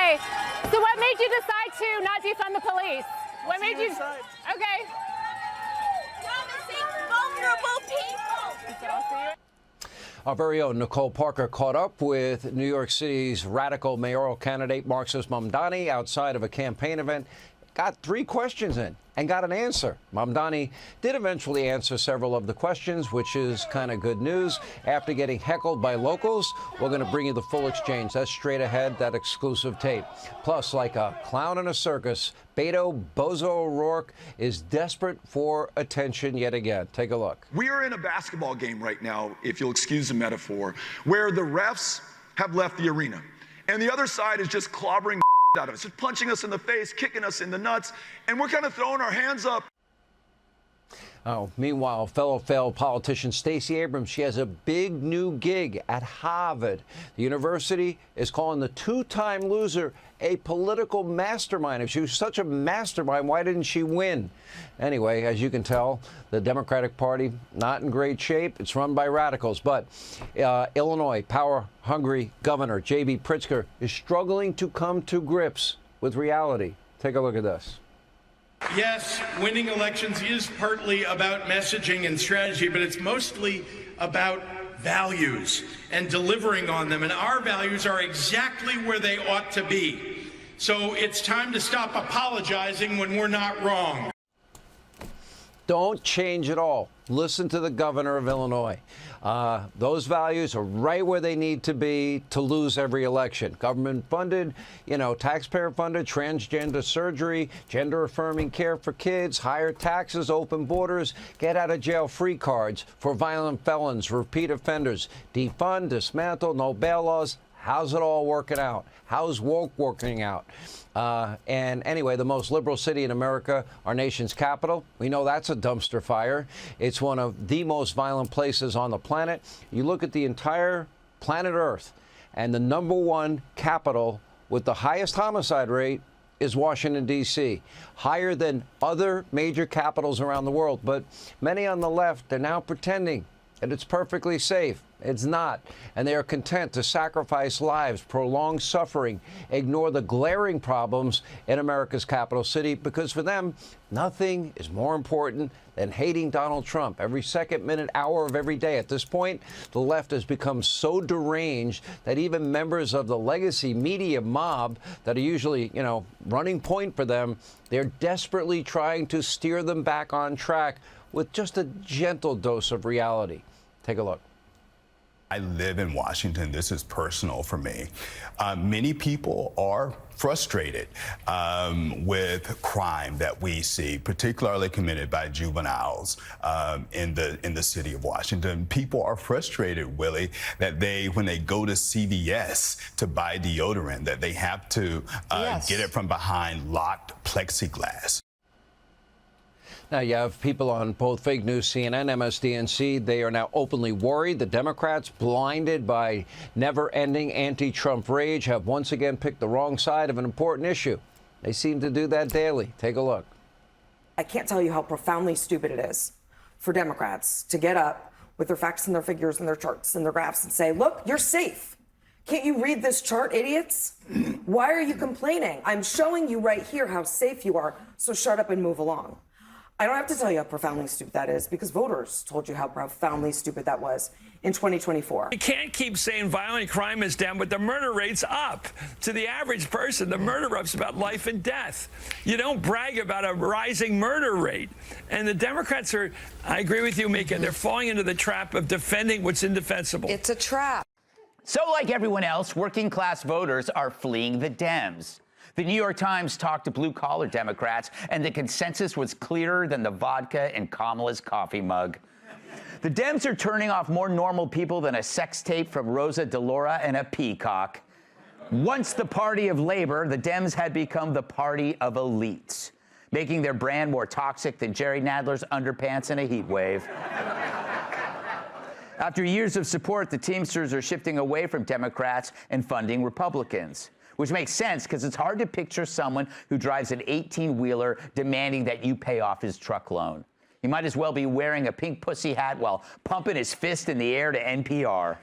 Okay, so what made you decide to not defund the police? What made you decide? Okay. Promising vulnerable people. Our very own Nicole Parker caught up with New York City's radical mayoral candidate Marxist Mamdani outside of a campaign event. Got 3 questions in and got an answer. Mamdani did eventually answer several of the questions, which is kind of good news. After getting heckled by locals, we're going to bring you the full exchange. That's straight ahead, that exclusive tape. Plus, like a clown in a circus, Beto Bozo O'Rourke is desperate for attention yet again. Take a look. We are in a basketball game right now, if you'll excuse the metaphor, where the refs have left the arena, and the other side is just clobbering out of us, just punching us in the face, kicking us in the nuts, and we're kind of throwing our hands up. Oh, meanwhile, fellow failed politician Stacey Abrams, she has a big new gig at Harvard. The university is calling the 2-time loser a political mastermind. If she was such a mastermind, why didn't she win? Anyway, as you can tell, the Democratic Party not in great shape. It's run by radicals. But Illinois power-hungry Governor J.B. Pritzker is struggling to come to grips with reality. Take a look at this. Yes, winning elections is partly about messaging and strategy, but it's mostly about values and delivering on them. And our values are exactly where they ought to be. So it's time to stop apologizing when we're not wrong. Don't change it all. Listen to the governor of Illinois. Those values are right where they need to be to lose every election. Government funded, taxpayer funded transgender surgery, gender affirming care for kids, higher taxes, open borders, get out of jail free cards for violent felons, repeat offenders, defund, dismantle, no bail laws. How's it all working out? How's woke working out? And anyway, the most liberal city in America, our nation's capital, we know that's a dumpster fire. It's one of the most violent places on the planet. You look at the entire planet Earth, and the #1 capital with the highest homicide rate is Washington, D.C., higher than other major capitals around the world. But many on the left, they're now pretending that it's perfectly safe. It's not. And they are content to sacrifice lives, prolong suffering, ignore the glaring problems in America's capital city, because for them, nothing is more important than hating Donald Trump every second, minute, hour of every day. At this point, the left has become so deranged that even members of the legacy media mob that are usually, running point for them, they're desperately trying to steer them back on track with just a gentle dose of reality. Take a look. I live in Washington. This is personal for me. Many people are frustrated with crime that we see, particularly committed by juveniles in the city of Washington. People are frustrated, Willie, that when they go to CVS to buy deodorant, that they have to get it from behind locked plexiglass. Now, you have people on both fake news, CNN, MSDNC. They are now openly worried. The Democrats, blinded by never-ending anti-Trump rage, have once again picked the wrong side of an important issue. They seem to do that daily. Take a look. I can't tell you how profoundly stupid it is for Democrats to get up with their facts and their figures and their charts and their graphs and say, look, you're safe. Can't you read this chart, idiots? Why are you complaining? I'm showing you right here how safe you are, so shut up and move along. I don't have to tell you how profoundly stupid that is, because voters told you how profoundly stupid that was in 2024. You can't keep saying violent crime is down, but the murder rate's up. To the average person, the murder rate's about life and death. You don't brag about a rising murder rate. And the Democrats are, I agree with you, Mika, they're falling into the trap of defending what's indefensible. It's a trap. So like everyone else, working class voters are fleeing the Dems. The New York Times talked to blue-collar Democrats, and the consensus was clearer than the vodka in Kamala's coffee mug. The Dems are turning off more normal people than a sex tape from Rosa DeLauro and a peacock. Once the party of labor, the Dems had become the party of elites, making their brand more toxic than Jerry Nadler's underpants in a heat wave. After years of support, the Teamsters are shifting away from Democrats and funding Republicans, which makes sense because it's hard to picture someone who drives an 18-wheeler demanding that you pay off his truck loan. He might as well be wearing a pink pussy hat while pumping his fist in the air to NPR.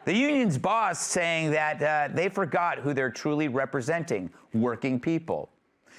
The union's boss saying that they forgot who they're truly representing, working people.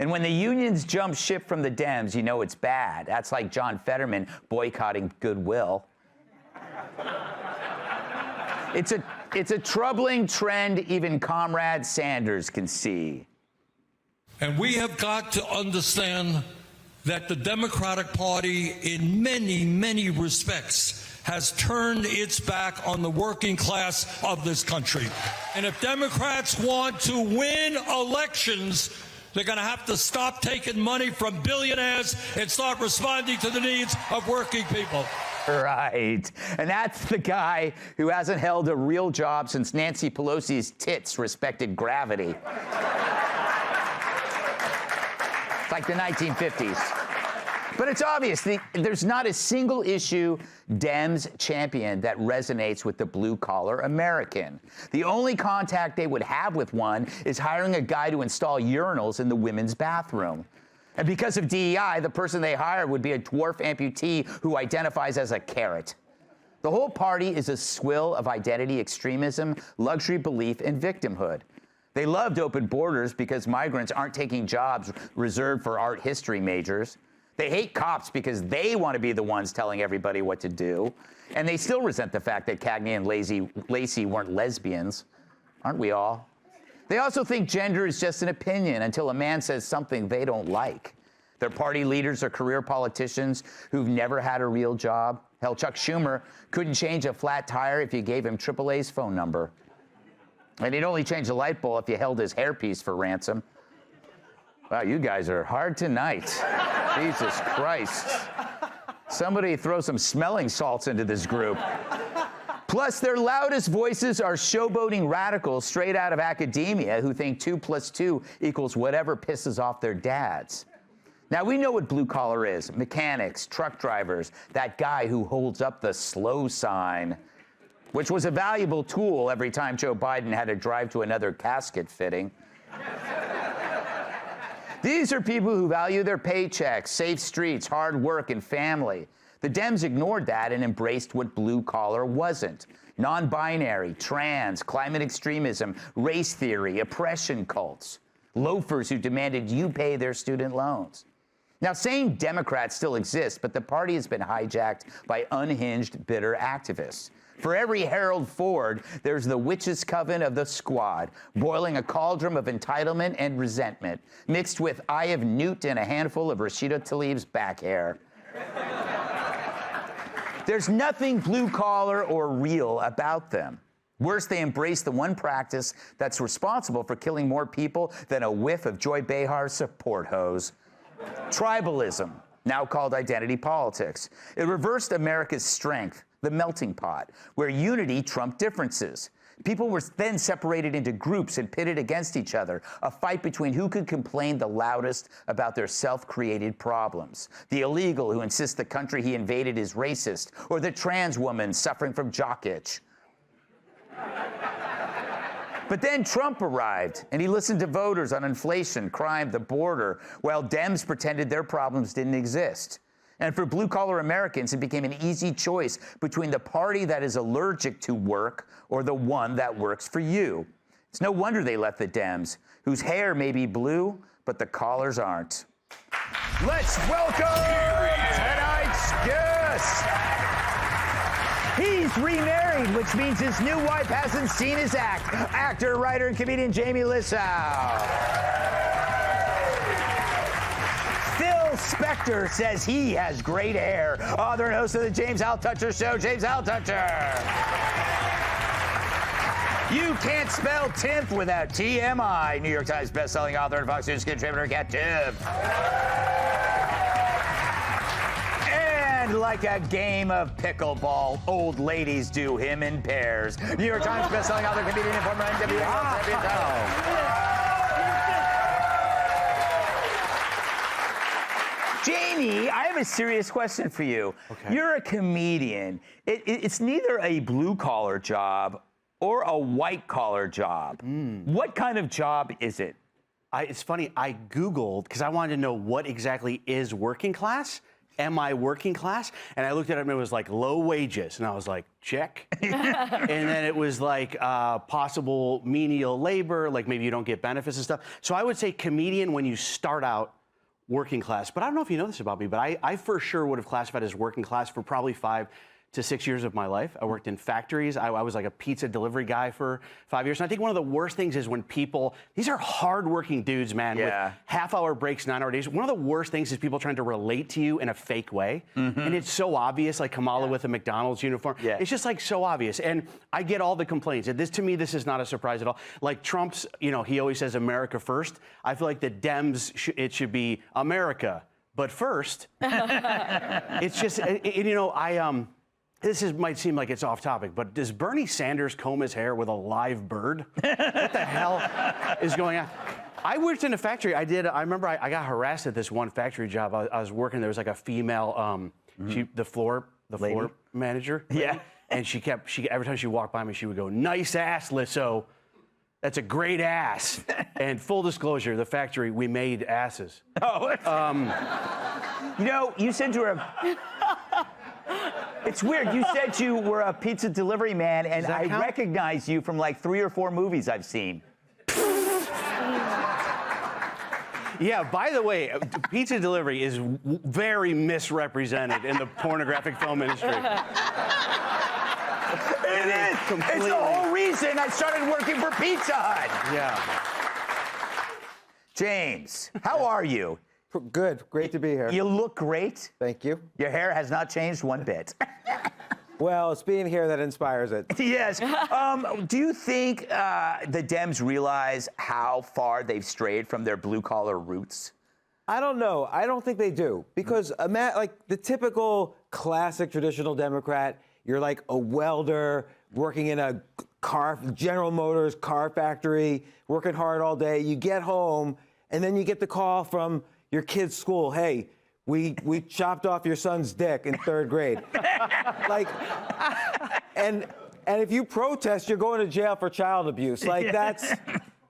And when the unions jump ship from the Dems, you know it's bad. That's like John Fetterman boycotting Goodwill. It's a troubling trend even Comrade Sanders can see. And we have got to understand that the Democratic Party, in many, many respects, has turned its back on the working class of this country. And if Democrats want to win elections, they're going to have to stop taking money from billionaires and start responding to the needs of working people. Right. And that's the guy who hasn't held a real job since Nancy Pelosi's tits respected gravity. It's like the 1950s. But it's obvious there's not a single issue Dems champion that resonates with the blue-collar American. The only contact they would have with one is hiring a guy to install urinals in the women's bathroom. And because of DEI, the person they hire would be a dwarf amputee who identifies as a carrot. The whole party is a swill of identity extremism, luxury belief, and victimhood. They loved open borders because migrants aren't taking jobs reserved for art history majors. They hate cops because they want to be the ones telling everybody what to do. And they still resent the fact that Cagney and Lacey weren't lesbians. Aren't we all? They also think gender is just an opinion until a man says something they don't like. Their party leaders are career politicians who've never had a real job. Hell, Chuck Schumer couldn't change a flat tire if you gave him AAA's phone number. And he'd only change a light bulb if you held his hairpiece for ransom. Wow, you guys are hard tonight. Jesus Christ. Somebody throw some smelling salts into this group. Plus, their loudest voices are showboating radicals straight out of academia who think 2 + 2 equals whatever pisses off their dads. Now, we know what blue collar is. Mechanics, truck drivers, that guy who holds up the slow sign, which was a valuable tool every time Joe Biden had to drive to another casket fitting. These are people who value their paychecks, safe streets, hard work, and family. The Dems ignored that and embraced what blue collar wasn't. Non-binary, trans, climate extremism, race theory, oppression cults. Loafers who demanded you pay their student loans. Now, sane Democrats still exist, but the party has been hijacked by unhinged, bitter activists. For every Harold Ford, there's the witches' coven of the squad, boiling a cauldron of entitlement and resentment, mixed with Eye of Newt and a handful of Rashida Tlaib's back hair. There's nothing blue-collar or real about them. Worse, they embrace the one practice that's responsible for killing more people than a whiff of Joy Behar's support hose. Tribalism, now called identity politics. It reversed America's strength, the melting pot, where unity trumped differences. People were then separated into groups and pitted against each other, a fight between who could complain the loudest about their self-created problems. The illegal who insists the country he invaded is racist, or the trans woman suffering from jock itch. But then Trump arrived, and he listened to voters on inflation, crime, the border, while Dems pretended their problems didn't exist. And for blue-collar Americans, it became an easy choice between the party that is allergic to work or the one that works for you. It's no wonder they left the Dems, whose hair may be blue, but the collars aren't. Let's welcome tonight's guest. He's remarried, which means his new wife hasn't seen his act. Actor, writer, and comedian Jamie Lissow. Phil Spector says he has great hair. Author and host of the James Altucher Show, James Altucher. You can't spell 10th without TMI. New York Times bestselling author and Fox News contributor, Kat Tiff. And like a game of pickleball, old ladies do him in pairs. New York Times bestselling author, comedian, and former NWA champion. Jamie, I have a serious question for you. Okay. You're a comedian. It's neither a blue-collar job or a white-collar job. What kind of job is it? It's funny, I Googled, because I wanted to know what exactly is working class. am I working class? And I looked at it and it was like low wages. And I was like, check. And then it was like possible menial labor, like maybe you don't get benefits and stuff. So I would say comedian when you start out working class. But I don't know if you know this about me, but I for sure would have classified as working class for probably 5 to 6 years of my life. I worked in factories. I was like a pizza delivery guy for 5 years. And I think one of the worst things is when people, these are hardworking dudes, man, with half-hour breaks, 9-hour days. One of the worst things is people trying to relate to you in a fake way. And it's so obvious, like Kamala with a McDonald's uniform. It's just like so obvious. And I get all the complaints. And to me, this is not a surprise at all. Like Trump's, he always says America first. I feel like the Dems, it should be America, but first. It's just, this might seem like it's off topic, but does Bernie Sanders comb his hair with a live bird? What the hell is going on? I worked in a factory. I remember I got harassed at this one factory job. I was working. There was like a female, the floor manager. Yeah. And she every time she walked by me, she would go, "Nice ass, Lisso. That's a great ass." And full disclosure, the factory, we made asses. Oh. You said you were It's weird. You said you were a pizza delivery man, and I recognize you from like 3 or 4 movies I've seen. Yeah, by the way, pizza delivery is very misrepresented in the pornographic film industry. It is. It's the whole reason I started working for Pizza Hut. Yeah. James, how are you? Good. Great to be here. You look great. Thank you. Your hair has not changed one bit. Well, it's being here that inspires it. Yes. Do you think the Dems realize how far they've strayed from their blue-collar roots? I don't know. I don't think they do. Because, like, the typical classic traditional Democrat, you're like a welder working in a General Motors car factory, working hard all day. You get home, and then you get the call from your kid's school, "Hey, we chopped off your son's dick in 3rd grade." Like, and if you protest, you're going to jail for child abuse. Like, that's,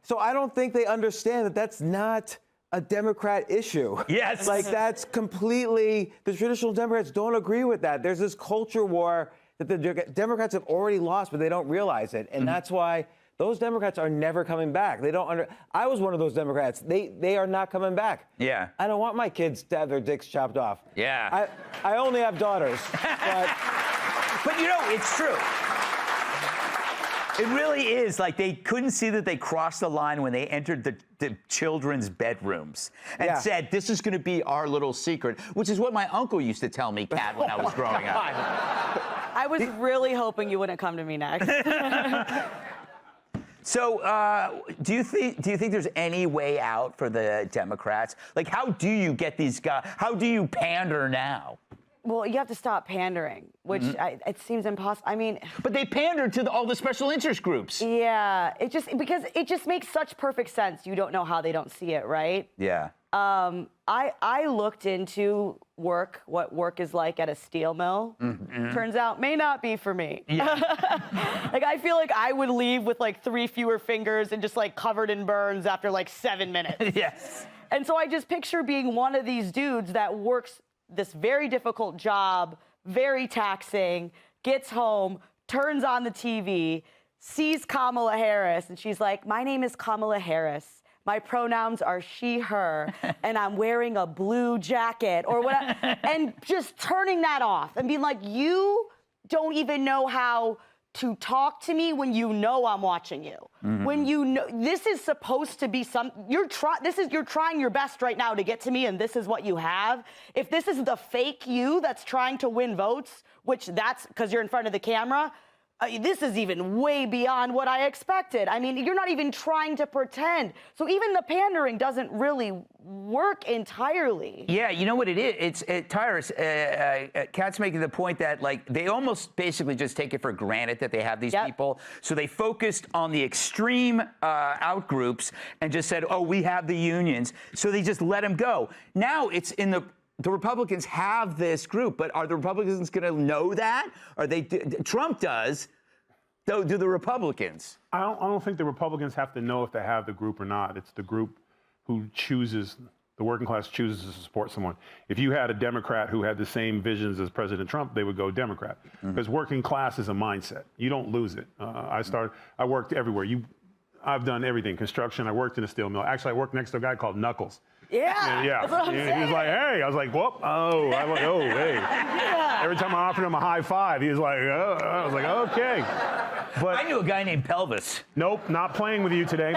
so I don't think they understand that that's not a Democrat issue. Yes. Like, that's completely, the traditional Democrats don't agree with that. There's this culture war that the Democrats have already lost, but they don't realize it. And that's why those Democrats are never coming back. They don't I was one of those Democrats. They are not coming back. Yeah. I don't want my kids to have their dicks chopped off. Yeah. I only have daughters. But it's true. It really is. Like, they couldn't see that they crossed the line when they entered the children's bedrooms and said, "This is going to be our little secret," which is what my uncle used to tell me, Kat, when I was growing up. I was really hoping you wouldn't come to me next. So, do you think there's any way out for the Democrats? Like, how do you get these guys? How do you pander now? Well, you have to stop pandering, which it seems impossible. I mean, but they pander to all the special interest groups. Yeah, because it just makes such perfect sense. You don't know how they don't see it, right? Yeah. I looked into what work is like at a steel mill. Turns out may not be for me. Yeah. Like, I feel like I would leave with like 3 fewer fingers and just like covered in burns after like 7 minutes. Yes. And so I just picture being one of these dudes that works this very difficult job, very taxing, gets home, turns on the TV, sees Kamala Harris, and she's like, "My name is Kamala Harris. My pronouns are she, her, and I'm wearing a blue jacket," or whatever. And just turning that off and being like, "You don't even know how to talk to me when you know I'm watching you. When you know this is supposed to be you're trying your best right now to get to me, and this is what you have. If this is the fake you that's trying to win votes, which that's because you're in front of the camera, this is even way beyond what I expected. I mean, you're not even trying to pretend. So even the pandering doesn't really work entirely. Yeah, you know what it is? Tyrus, Kat's making the point that, like, they almost basically just take it for granted that they have these people. So they focused on the extreme out groups and just said, "Oh, we have the unions." So they just let them go. Now it's in the Republicans have this group, but are the Republicans going to know that? Are they? Trump does. Do the Republicans? I don't think the Republicans have to know if they have the group or not. It's the group who chooses The working class chooses to support someone. If you had a Democrat who had the same visions as President Trump, they would go Democrat. Because working class is a mindset. You don't lose it. I worked everywhere. I've done everything. Construction, I worked in a steel mill. Actually, I worked next to a guy called Knuckles. Yeah. That's what I'm saying. He was like, hey. I was like, whoop. Oh, hey. Yeah. Every time I offered him a high five, he was like, oh. I was like, okay. But I knew a guy named Pelvis. Nope, not playing with you today.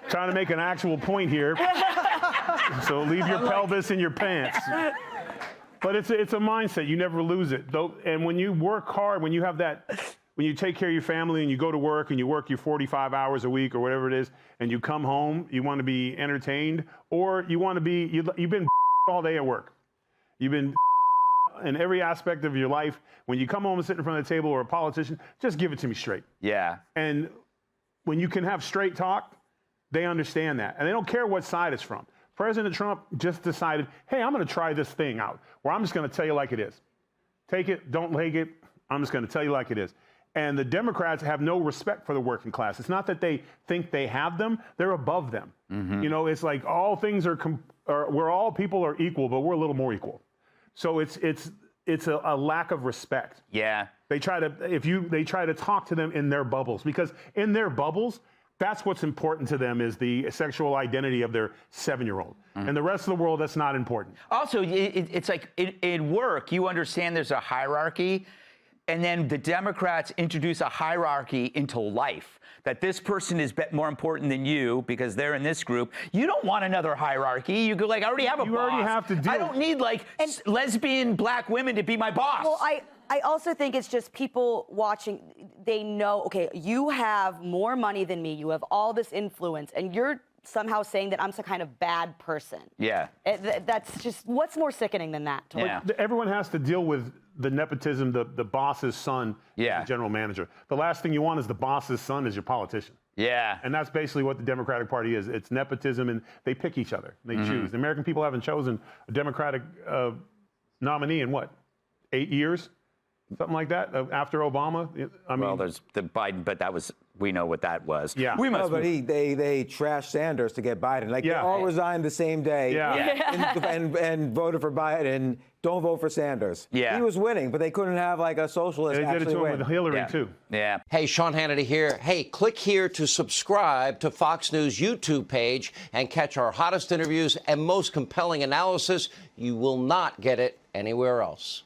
Trying to make an actual point here. So leave your pelvis in your pants. But it's a mindset. You never lose it. And when you work hard, when you have that, when you take care of your family and you go to work and you work your 45 hours a week or whatever it is, and you come home, you want to be entertained, or you want to be, you've been all day at work. You've been in every aspect of your life. When you come home and sit in front of the table or a politician, just give it to me straight. Yeah. And when you can have straight talk, they understand that. And they don't care what side it's from. President Trump just decided, hey, I'm going to try this thing out, where I'm just going to tell you like it is. Take it, don't take it. I'm just going to tell you like it is. And the Democrats have no respect for the working class. It's not that they think they have them, they're above them. You know, it's like all things where all people are equal, but we're a little more equal. So it's a lack of respect. Yeah. They try to talk to them in their bubbles, because in their bubbles, that's what's important to them, is the sexual identity of their 7-year-old. And the rest of the world, that's not important. Also, it's like in work, you understand there's a hierarchy, and then the Democrats introduce a hierarchy into life, that this person is more important than you because they're in this group. You don't want another hierarchy. You go like, I already have a boss. You already have to deal. I don't need like lesbian black women to be my boss. Well, I also think it's just people watching, they know, okay, you have more money than me, you have all this influence, and you're somehow saying that I'm some kind of bad person. Yeah. That's just, what's more sickening than that? Yeah. Everyone has to deal with the nepotism, the boss's son, the general manager. The last thing you want is the boss's son as your politician. Yeah. And that's basically what the Democratic Party is. It's nepotism, and they pick each other. They choose. The American people haven't chosen a Democratic nominee in what, 8 years? Something like that, after Obama? I mean, well, there's the Biden, but that was, we know what that was. Yeah. But they trashed Sanders to get Biden. Like, they all resigned the same day and voted for Biden. Don't vote for Sanders. Yeah. He was winning, but they couldn't have like a socialist They did it to him with Hillary, too. Yeah. Hey, Sean Hannity here. Hey, click here to subscribe to Fox News YouTube page and catch our hottest interviews and most compelling analysis. You will not get it anywhere else.